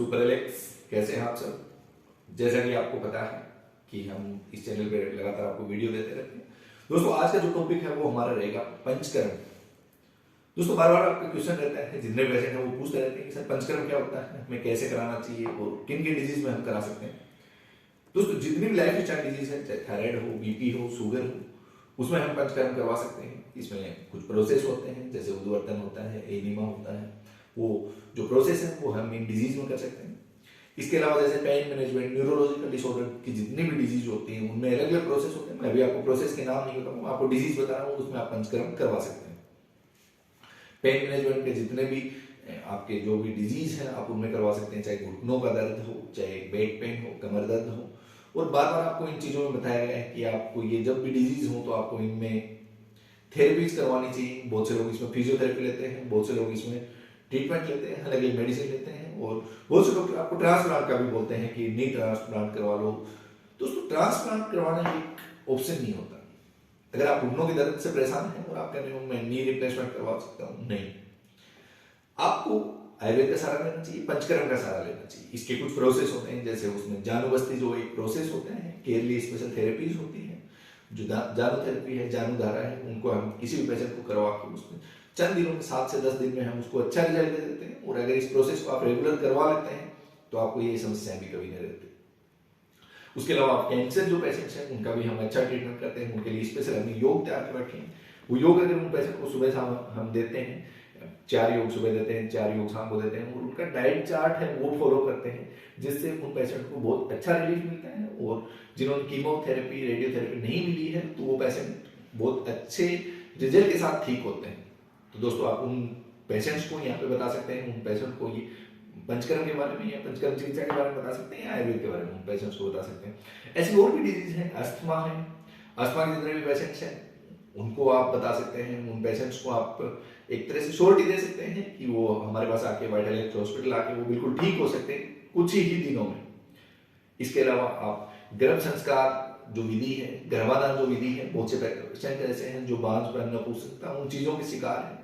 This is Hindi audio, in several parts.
Super Alex. कैसे हैं आप सब? जैसा कि आपको पता है कि हम इस चैनल पे लगातार आपको वीडियो देते रहते हैं। दोस्तों आज का जो टॉपिक है वो हमारा रहेगा पंचकर्म। दोस्तों बार बार आपका क्वेश्चन रहता है, जितने पेशेंट हैं वो पूछते रहते हैं कि सर पंचकर्म क्या होता है, हमें कैसे कराना चाहिए और किन किन डिजीज में हम करा सकते हैं। दोस्तों जितनी भी लाइफ स्टाइल डिजीज है, चाहे थायराइड हो, बीपी हो, शुगर हो, उसमें हम पंचकर्म करवा सकते हैं। इसमें कुछ प्रोसेस होते हैं, जैसे उद्वर्तन होता है, एनीमा होता है। वो जो प्रोसेस है वो हम इन डिजीज में कर सकते हैं। इसके अलावा जैसे पेन मैनेजमेंट, न्यूरोलॉजिकल डिसऑर्डर की जितनी भी डिजीज होती हैं उनमें अलग अलग प्रोसेस होते हैं। मैं अभी आपको प्रोसेस के नाम नहीं बताऊंगा, आपको डिजीज बता रहा हूँ, उसमें आप पंचकर्म करवा सकते हैं। पेन मैनेजमेंट के जितने भी आपके जो भी डिजीज है आप उनमें करवा सकते हैं, चाहे घुटनों का दर्द हो, चाहे बैक पेन हो, कमर दर्द हो। और बार बार आपको इन चीजों में बताया गया है कि आपको ये जब भी डिजीज हो तो आपको इनमें थेरेपीज करवानी चाहिए। बहुत से लोग इसमें फिजियोथेरेपी लेते हैं, बहुत से लोग इसमें ट्रीटमेंट लेते हैं, अलग अलग मेडिसिन लेते हैं, और बहुत से लोग आपको ट्रांसप्लांट का भी बोलते हैं कि नी ट्रांसप्लांट करवा लो। दोस्तों ट्रांसप्लांट करवाना एक ऑप्शन नहीं होता। अगर आप घुटनों के दर्द से परेशान हैं और आप कह रहे हो मैं नी रिप्लेसमेंट करवा सकता हूँ, नहीं, आपको आयुर्वेद का सहारा लेना चाहिए, पंचकर्म का सहारा लेना चाहिए। इसके कुछ प्रोसेस होते हैं, जैसे उसमें जानुबस्ती जो एक प्रोसेस होते हैं, केरली स्पेशल थेरेपीज होती हैं, जो जानु थेरेपी है, जानु धारा है, उनको हम किसी भी पेशेंट को करवा के उसमें चंद दिनों में 7 से 10 दिन में हम उसको अच्छा रिजल्ट दे देते हैं। और अगर इस प्रोसेस को आप रेगुलर करवा लेते हैं तो आपको ये समस्याएं भी कभी नहीं रहती। उसके अलावा आप कैंसर जो पेशेंट्स हैं उनका भी हम अच्छा ट्रीटमेंट करते हैं। उनके लिए स्पेशल हमने योग तैयार कर रखे हैं। वो योग अगर उन पेशेंट को सुबह शाम हम देते हैं, 4 योग सुबह देते हैं, 4 योग शाम को देते हैं, और उनका डाइट चार्ट है वो फॉलो करते हैं, जिससे उन पेशेंट को बहुत अच्छा रिलीफ मिलता है। और जिन्होंने कीमोथेरेपी, रेडियोथेरेपी नहीं मिली है तो वो पेशेंट बहुत अच्छे रिजल्ट के साथ ठीक होते हैं। तो दोस्तों आप उन पेशेंट्स को यहाँ पे बता सकते हैं, उन पेशेंट को ये पंचकर्म के बारे में या पंचकर्म चिकित्सा के बारे में बता सकते हैं, या आयुर्वेद के बारे में उन पेशेंट्स को बता सकते हैं। ऐसी और भी डिजीज है, अस्थमा है, अस्थमा के जितने भी पेशेंट्स हैं उनको आप बता सकते हैं। उन पेशेंट्स को आप एक तरह से श्योरिटी दे सकते हैं कि वो हमारे पास आके वाइटल हेल्थ हॉस्पिटल आके वो बिल्कुल ठीक हो सकते हैं कुछ ही दिनों में। इसके अलावा आप गर्भ संस्कार जो विधि है, गर्भाधान जो विधि है, बहुत से पेशेंट ऐसे हैं जो बांझपन, नपुंसकता, उन चीजों के शिकार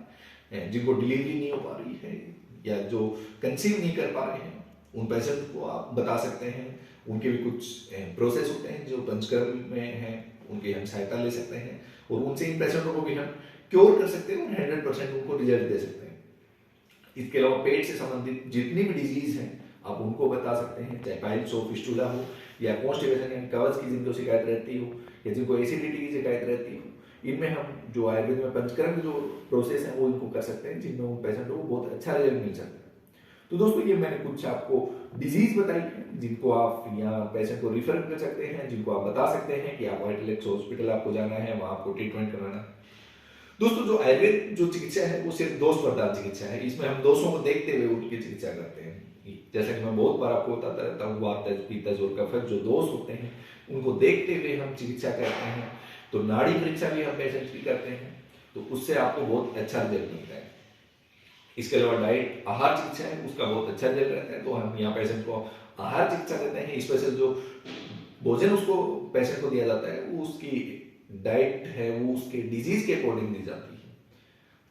हैं, जिनको डिलीवरी नहीं हो पा रही है या जो कंसीव नहीं कर पा रहे हैं, उन पेशेंट को आप बता सकते हैं। उनके भी कुछ प्रोसेस होते हैं जो पंचकर्म में हैं, उनकी हम सहायता ले सकते हैं और उनसे इन पेशेंटों को भी हम क्योर कर सकते हैं और 100% उनको रिजल्ट दे सकते हैं। इसके अलावा पेट से संबंधित जितनी भी डिजीज हैं आप उनको बता सकते हैं, चाहे पाइल्स हो, फिस्टुला हो, या कॉन्स्टिपेशन यानी कब्ज की जिनको शिकायत रहती हो, या जिनको एसिडिटी की शिकायत रहती हो, इनमें हम जो आयुर्वेद में पंचकर्म जो प्रोसेस है वो इनको कर सकते हैं, जिनमें उन पेशेंटों को बहुत अच्छा रिजल्ट मिल सकता है। तो दोस्तों ये मैंने कुछ आपको डिजीज बताई है जिनको आप यहाँ पेशेंट को रिफर कर सकते हैं, जिनको आप बता सकते हैं कि आप वाइटल हेल्थ हॉस्पिटल आपको जाना है, वहाँ आपको ट्रीटमेंट करवाना है। दोस्तों जो आयुर्वेद जो चिकित्सा है वो सिर्फ दोष प्रधान चिकित्सा है। इसमें हम दोषों को देखते हुए उनकी चिकित्सा करते हैं। जैसा कि मैं बहुत बार आपको बताता रहता हूँ, वातज, पित्तज और कफज जो दोष होते हैं उनको देखते हुए हम चिकित्सा करते हैं। तो नाड़ी परीक्षा भी हम पेशेंट की करते हैं, तो उससे आपको बहुत अच्छा रिजल्ट मिलता है। इसके अलावा डाइट, आहार चिकित्सा है, उसका बहुत अच्छा रिजल्ट रहता है। तो हम यहाँ पेशेंट को आहार चिकित्सा देते हैं। स्पेशल जो भोजन उसको पेशेंट को दिया जाता है वो उसकी डाइट है वो उसके डिजीज के अकॉर्डिंग दी जाती है,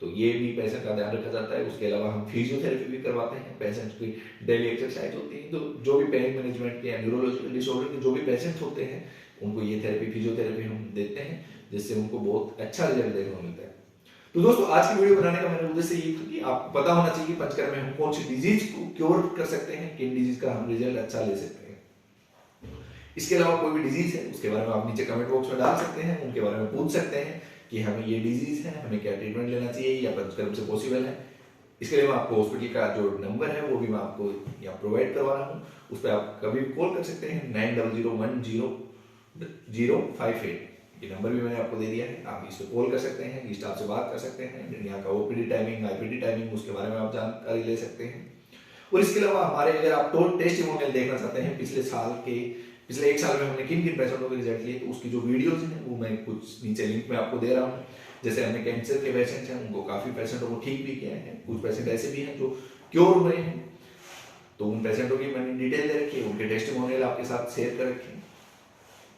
तो ये भी पेशेंट का ध्यान रखा जाता है। उसके अलावा हम फिजियोथेरेपी भी करवाते हैं। पेशेंट्स की डेली एक्सरसाइज होती है, तो जो भी पेन मैनेजमेंट के या न्यूरोलॉजिकल डिसऑर्डर के जो भी पेशेंट्स होते हैं उनको ये थेरेपी, फिजियोथेरेपी हम देते हैं, जिससे उनको बहुत अच्छा रिजल्ट देखने को मिलता है। तो दोस्तों आज की वीडियो बनाने का मेरा उद्देश्य ये था कि आपको पता होना चाहिए पंचकर्म में हम कौन सी डिजीज को क्योर कर सकते हैं, किन डिजीज का हम रिजल्ट अच्छा ले सकते हैं। इसके अलावा कोई भी डिजीज है उसके बारे में आप नीचे कमेंट बॉक्स में डाल सकते हैं, उनके बारे में पूछ सकते हैं कि हमें ये डिजीज है, हमें क्या ट्रीटमेंट लेना चाहिए या पंचकर्म से पॉसिबल है। इसके लिए मैं आपको हॉस्पिटल का जो नंबर है वो भी मैं आपको यहाँ प्रोवाइड करवा रहा हूँ, उस पर आप कभी भी कॉल कर सकते हैं, 90010058। ये नंबर भी मैंने आपको दे दिया है, आप इस पर कॉल कर सकते हैं, स्टाफ से बात कर सकते हैं, यहाँ का ओपीडी टाइमिंग, आईपीडी टाइमिंग, उसके बारे में आप जानकारी ले सकते हैं। और इसके अलावा हमारे अगर आप टेस्टिमोनियल देखना चाहते हैं पिछले 1 साल में हमने किन किन पेशेंटों के रिजल्ट लिए, तो उसकी जो वीडियोज हैं वो मैं कुछ नीचे लिंक में आपको दे रहा हूँ। जैसे हमने कैंसर के पेशेंट हैं उनको काफी पेशेंटों को ठीक भी किया है, कुछ पेशेंट ऐसे भी हैं जो क्योर हुए हैं, तो उन पेशेंटों की मैंने डिटेल दे रखी है, उनके टेस्टिमोनियल आपके साथ शेयर कर रखे हैं।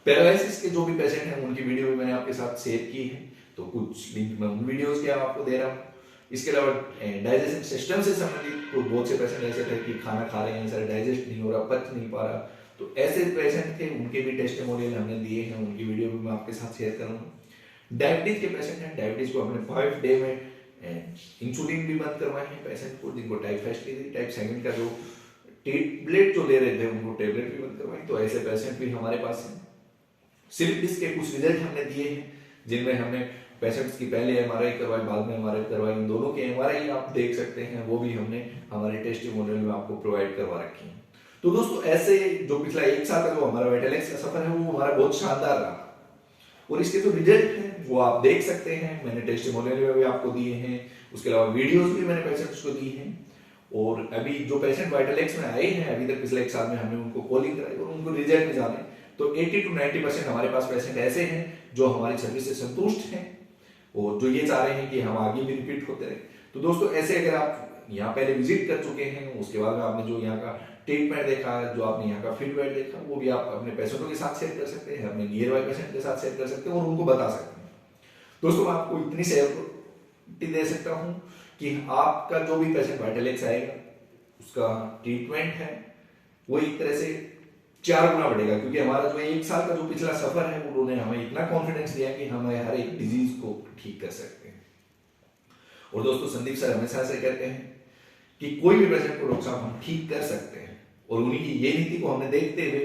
पैरालिसिस के जो भी पेशेंट हैं उनकी वीडियो भी मैंने आपके साथ शेयर की है, तो कुछ लिंक मैं उन वीडियोज के आपको दे रहा हूँ। इसके अलावा डाइजेशन सिस्टम से संबंधित बहुत से पेशेंट ऐसे थे कि खाना खा रहे हैं सर, डाइजेस्ट नहीं हो रहा, पच नहीं पा रहा, तो ऐसे पेशेंट थे, उनके भी टेस्टिमोनियल हमने दिए हैं, उनकी वीडियो भी मैं आपके साथ शेयर करूंगा। डायबिटीज के पेशेंट हैं, डायबिटीज को हमने 5 डे में इंसुलिन भी बंद करवाए हैं पेशेंट को, जिनको टाइप फर्स्ट की थी, टाइप सेकंड का जो टेबलेट जो ले रहे थे उनको टेबलेट भी बंद करवाई, तो ऐसे पेशेंट भी हमारे पास हैं। स्लिप डिस्क के कुछ रिजल्ट हमने दिए हैं, जिनमें हमने पेशेंट्स की पहले एमआरआई करवाई, बाद में एमआरआई करवाई, इन दोनों के एमआरआई आप देख सकते हैं, वो भी हमने हमारे टेस्टिमोनियल में आपको प्रोवाइड करवा रखी है। तो दोस्तों ऐसे जो पिछला 1 साल का जो हमारा वाइटालेक्स का सफर है वो हमारा बहुत शानदार रहा, और इसके जो रिजल्ट हैं वो आप देख सकते हैं, मैंने टेस्टिमोनियल में भी आपको दिए हैं, उसके अलावा वीडियोस भी मैंने पेशेंट्स को दी हैं। और अभी जो पेशेंट वाइटालेक्स में आए हैं अभी तक पिछले 1 साल में हमने उनको कॉलिंग कराई और उनको रिजल्ट में जाने, तो 80 to 90% हमारे पास पेशेंट ऐसे हैं जो हमारी सर्विस से संतुष्ट हैं और जो ये चाह रहे हैं कि हम आगे भी रिपीट होते रहे। तो दोस्तों ऐसे अगर आप यहाँ पहले विजिट कर चुके हैं, उसके बाद में आपने जो यहाँ का ट्रीटमेंट देखा, जो आपने यहाँ का फीडबैक देखा, वो भी आप अपने पेशेंटों के साथ शेयर कर सकते हैं, अपने नियर बाय पेशेंट के साथ शेयर कर सकते हैं और उनको बता सकते हैं। दोस्तों मैं आपको इतनी शेयर दे सकता हूँ कि आपका जो भी पेशेंट वाइटालेक्स आएगा उसका ट्रीटमेंट है वो एक तरह से 4 गुना बढ़ेगा, क्योंकि हमारा जो 1 साल का जो पिछला सफर है उन्होंने हमें इतना कॉन्फिडेंस दिया कि हम हर एक डिजीज को ठीक कर सकते हैं। और दोस्तों संदीप सर हमेशा से कहते हैं कि कोई भी पेशेंट को डॉक्टर साहब हम ठीक कर सकते हैं, और उन्हीं की ये नीति को हमने देखते हुए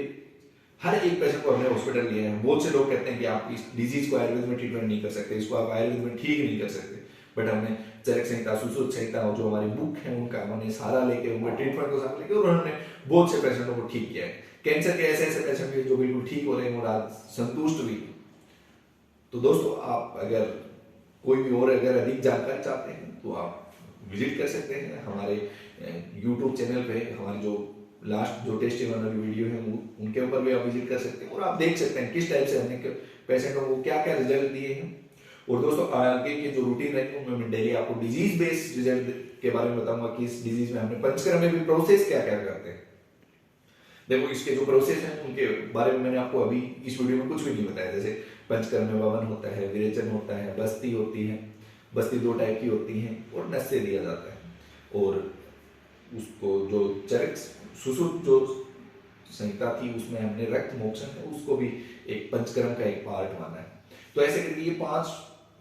हर एक पेशेंट को हमने हॉस्पिटल लिया है। बहुत से लोग कहते हैं कि आप इस डिजीज को आयुर्वेद में ट्रीटमेंट नहीं कर सकते, इसको आप आयुर्वेद में ठीक नहीं कर सकते, बट हमने चरक संहिता, सुश्रुत संहिता और जो हमारी बुक है उनका हमने सहारा लेके, उनके ट्रीटमेंट को साथ लेके और हमने बहुत से पेशेंटों को ठीक किया है। कैंसर के ऐसे ऐसे पेशेंट भी जो बिल्कुल ठीक हो रहे हैं और आज संतुष्ट भी। तो दोस्तों आप अगर कोई भी और अगर अधिक जानकारी चाहते हैं तो आप विजिट कर सकते हैं हमारे YouTube चैनल पे, हमारी जो लास्ट जो टेस्टिमोनियल वीडियो है उनके ऊपर भी आप विजिट कर सकते हैं और आप देख सकते हैं किस टाइप से हमने पेशेंटों को क्या क्या रिजल्ट दिए हैं। और दोस्तों आगे के जो रूटीन रहेंगे उनमें मैं डेली आपको डिजीज बेस्ड रिजल्ट के बारे में बताऊंगा कि इस डिजीज में हमने पंचकर्म में भी प्रोसेस क्या क्या करते हैं। देखो इसके जो प्रोसेस हैं उनके बारे में मैंने आपको अभी इस वीडियो में कुछ भी नहीं बताया, जैसे पंचकर्म में ववन होता है, विरेचन होता है, बस्ती होती है, बस्ती 2 टाइप की होती है और नस से दिया जाता है, और उसको जो चरक सुश्रुत जो संहिता थी उसमें हमने रक्त मोक्षण है उसको भी एक पंचकर्म का एक पार्ट माना है। तो ऐसे करके ये 5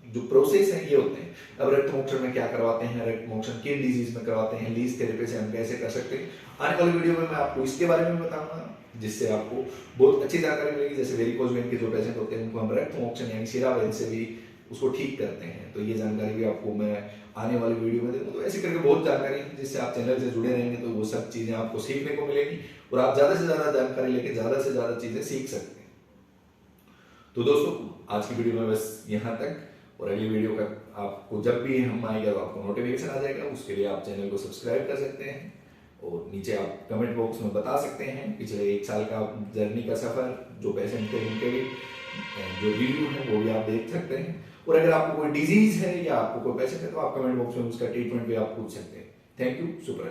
जो प्रोसेस है ये होते हैं। अब रक्त मोक्षण में क्या करवाते हैं, रक्त मोक्षण किन डिजीज में करवाते हैं, लीज थेरेपी से हम कैसे कर सकते हैं, आने वाली वीडियो में मैं आपको इसके बारे में बताऊंगा, जिससे आपको बहुत अच्छी जानकारी मिलेगी। जैसे वेरिकोज वेन के जो पेशेंट होते हैं उनको हम रक्त मोक्षण यानी शिरा वेन से भी उसको ठीक करते हैं, तो ये जानकारी भी आपको मैं आने वाली वीडियो में दूंगा। तो ऐसे करके बहुत जानकारी है जिससे आप चैनल से जुड़े रहेंगे तो वो सब चीजें आपको सीखने को मिलेगी और आप ज्यादा से ज्यादा जानकारी लेके ज्यादा से ज्यादा चीजें सीख सकते हैं। तो दोस्तों आज की वीडियो में बस यहाँ तक, और अगली वीडियो का आपको जब भी हम आएगा तो आपको नोटिफिकेशन आ जाएगा। उसके लिए आप चैनल को सब्सक्राइब कर सकते हैं और नीचे आप कमेंट बॉक्स में बता सकते हैं पिछले 1 साल का जर्नी का सफर जो पेशेंट थे उनके भी जो रिव्यू है वो भी आप देख सकते हैं। और अगर आपको कोई डिजीज है या आपको कोई पेशेंट है तो आप कमेंट बॉक्स में उसका ट्रीटमेंट भी आप पूछ सकते हैं। Thank you, super.